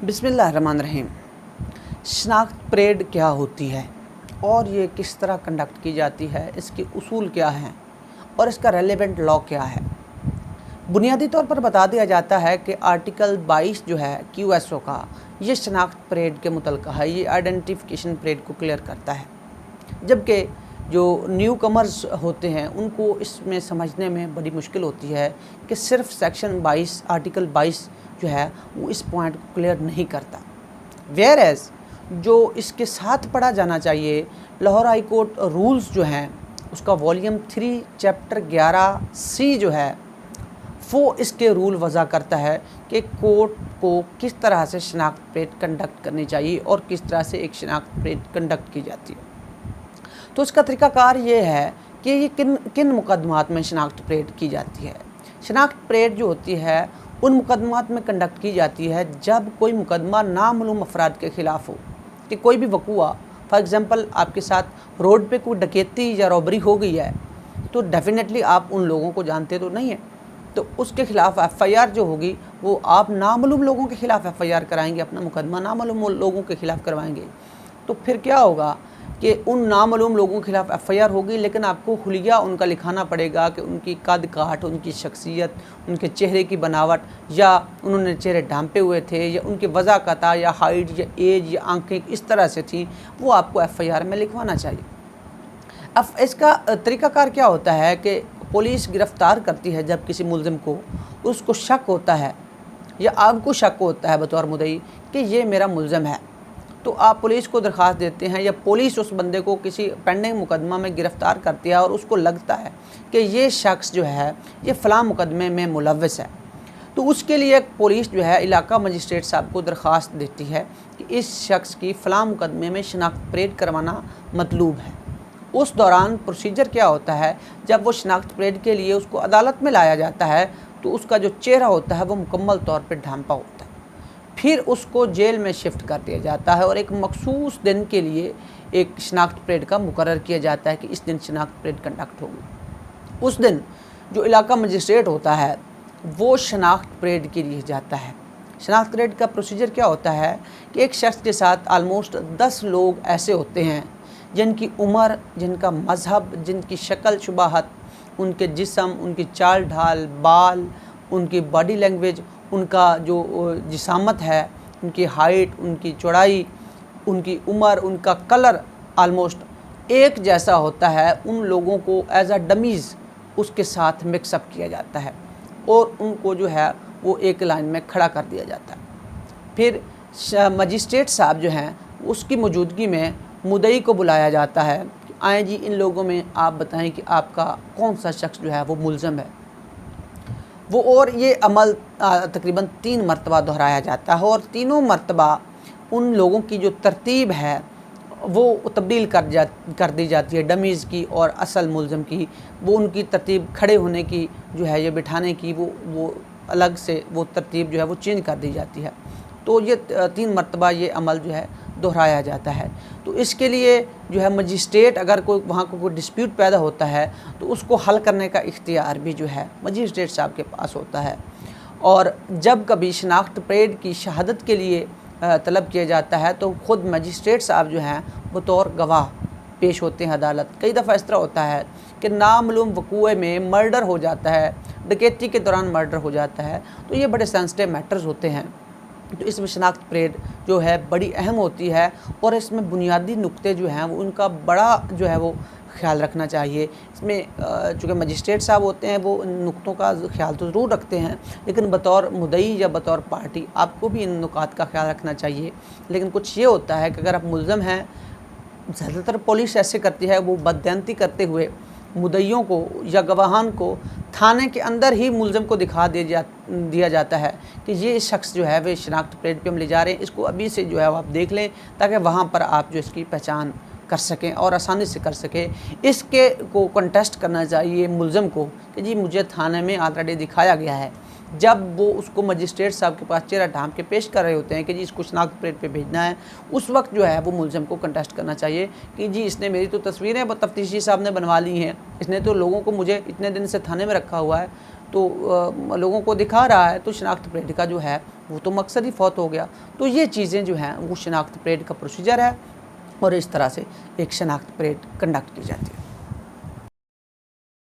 बिस्मिल्लाहिर्रहमानिर्रहीम। शनाख्त परेड क्या होती है और ये किस तरह कंडक्ट की जाती है, इसके उसूल क्या हैं और इसका रेलेवेंट लॉ क्या है। बुनियादी तौर पर बता दिया जाता है कि आर्टिकल 22 जो है QSO का, ये शनाख्त परेड के मुतल्लिक़ है। ये आइडेंटिफिकेशन परेड को क्लियर करता है, जबकि जो न्यू कमर्स होते हैं उनको इसमें समझने में बड़ी मुश्किल होती है कि सिर्फ सेक्शन 22 आर्टिकल 22 जो है वो इस पॉइंट को क्लियर नहीं करता। वेयर एज जो इसके साथ पढ़ा जाना चाहिए, लाहौर हाई कोर्ट रूल्स जो हैं उसका वॉल्यूम 3 चैप्टर 11C जो है वो इसके रूल वज़ा करता है कि कोर्ट को किस तरह से शनाख्त परेड कंडक्ट करनी चाहिए और किस तरह से एक शनाख्त परेड कंडक्ट की जाती है। तो इसका तरीक़ाकार ये है कि ये किन किन मुकदमात में शनाख्त परेड की जाती है। शनाख्त परेड जो होती है उन मुकदमात में कंडक्ट की जाती है जब कोई मुकदमा नामालूम अफराद के ख़िलाफ़ हो, कि कोई भी वक़ूआ, फॉर एग्ज़ाम्पल आपके साथ रोड पे कोई डकैती या रॉबरी हो गई है, तो डेफ़िनेटली आप उन लोगों को जानते तो नहीं हैं, तो उसके ख़िलाफ़ FIR जो होगी वो आप नामालूम लोगों के ख़िलाफ़ FIR कराएंगे, अपना मुकदमा नामालूम लोगों के ख़िलाफ़ करवाएंगे। तो फिर क्या होगा कि उन नामालूम लोगों के ख़िलाफ़ FIR होगी, लेकिन आपको हुलिया उनका लिखाना पड़ेगा कि उनकी कद काठ, उनकी शख्सियत, उनके चेहरे की बनावट, या उन्होंने चेहरे ढांपे हुए थे, या उनकी वज़ाक़ता या हाइट या एज या आंखें इस तरह से थी, वो आपको FIR में लिखवाना चाहिए। अब इसका तरीक़ाकार क्या होता है कि पुलिस गिरफ़्तार करती है जब किसी मुलज़िम को, उसको शक होता है या आपको शक होता है बतौर मुद्दई कि ये मेरा मुलज़िम है, तो आप पुलिस को दरख्वास्त देते हैं या पुलिस उस बंदे को किसी पेंडिंग मुकदमा में गिरफ़्तार करती है और उसको लगता है कि ये शख्स जो है ये फ़लाँ मुकदमे में मुलव्वस है, तो उसके लिए पुलिस जो है इलाका मजिस्ट्रेट साहब को दरख्वास्त देती है कि इस शख्स की फ़लाँ मुकदमे में शनाख्त परेड करवाना मतलूब है। उस दौरान प्रोसीजर क्या होता है, जब वो शनाख्त परेड के लिए उसको अदालत में लाया जाता है तो उसका जो चेहरा होता है वो मुकम्मल तौर पर ढांपा होता है, फिर उसको जेल में शिफ्ट कर दिया जाता है और एक मखसूस दिन के लिए एक शनाख्त परेड का मुकर्रर किया जाता है कि इस दिन शनाख्त परेड कंडक्ट होगी। उस दिन जो इलाका मजिस्ट्रेट होता है वो शनाख्त परेड के लिए जाता है। शनाख्त परेड का प्रोसीजर क्या होता है कि एक शख्स के साथ आलमोस्ट 10 लोग ऐसे होते हैं जिनकी उम्र, जिनका मज़हब, जिनकी शक्ल शुबाहत, उनके जिस्म, उनकी चाल ढाल, बाल, उनकी बॉडी लैंग्वेज, उनका जो जिसामत है, उनकी हाइट, उनकी चौड़ाई, उनकी उम्र, उनका कलर आलमोस्ट एक जैसा होता है। उन लोगों को एज अ डमीज़ उसके साथ मिक्सअप किया जाता है और उनको जो है वो एक लाइन में खड़ा कर दिया जाता है। फिर मजिस्ट्रेट साहब जो हैं उसकी मौजूदगी में मुद्दई को बुलाया जाता है कि आए जी, इन लोगों में आप बताएं कि आपका कौन सा शख्स जो है वो मुलज़म है वो। और ये अमल तकरीबन 3 मरतबा दोहराया जाता है और तीनों मरतबा उन लोगों की जो तरतीब है वो तब्दील कर दी जाती है, डमीज़ की और असल मुलज़म की। वो उनकी तरतीब खड़े होने की जो है, ये बिठाने की, वो अलग से वो तरतीब जो है वो चेंज कर दी जाती है। तो ये 3 मरतबा ये अमल जो है दोहराया जाता है। तो इसके लिए जो है मजिस्ट्रेट, अगर कोई वहाँ को कोई डिस्प्यूट पैदा होता है तो उसको हल करने का इख्तियार भी जो है मजिस्ट्रेट साहब के पास होता है। और जब कभी शनाख्त परेड की शहादत के लिए तलब किया जाता है तो ख़ुद मजिस्ट्रेट साहब जो हैं बतौर गवाह पेश होते हैं अदालत। कई दफ़ा इस तरह होता है कि नामालूम वक़ूए में मर्डर हो जाता है, डकैती के दौरान मर्डर हो जाता है, तो ये बड़े सेंसिटिव मैटर्स होते हैं। तो इसमें शनाख्त परेड जो है बड़ी अहम होती है और इसमें बुनियादी नुक्ते जो हैं वो उनका बड़ा जो है वो ख्याल रखना चाहिए। इसमें चूँकि मजिस्ट्रेट साहब होते हैं वो इन नुक्तों का ख्याल तो ज़रूर रखते हैं, लेकिन बतौर मुद्दई या बतौर पार्टी आपको भी इन नुकात का ख्याल रखना चाहिए। लेकिन कुछ ये होता है कि अगर आप मुलज़म हैं, ज़्यादातर पुलिस ऐसे करती है, वो बददियानती करते हुए मुद्दइयों को या गवाहान को थाने के अंदर ही मुलज़म को दिखा दिया जाता है कि ये शख्स जो है वे शनाख्त परेड पे हम ले जा रहे हैं, इसको अभी से जो है वो आप देख लें, ताकि वहाँ पर आप जो इसकी पहचान कर सकें और आसानी से कर सकें। इसके को कंटेस्ट करना चाहिए मुलज़म को कि जी मुझे थाने में ऑलरेडी दिखाया गया है जब वो उसको मजिस्ट्रेट साहब के पास चेहरा ढांप के पेश कर रहे होते हैं कि जी इसको शनाख्त परेड पे भेजना है, उस वक्त जो है वो मुलज़म को कंटेस्ट करना चाहिए कि जी इसने मेरी तो तस्वीरें तफ्तीशी साहब ने बनवा ली हैं, इसने तो लोगों को मुझे इतने दिन से थाने में रखा हुआ है, तो लोगों को दिखा रहा है, तो शनाख्त परेड का जो है वो तो मकसद ही फौत हो गया। तो ये चीज़ें जो हैं वो शनाख्त परेड का प्रोसीजर है और इस तरह से एक शनाख्त परेड कंडक्ट की जाती है।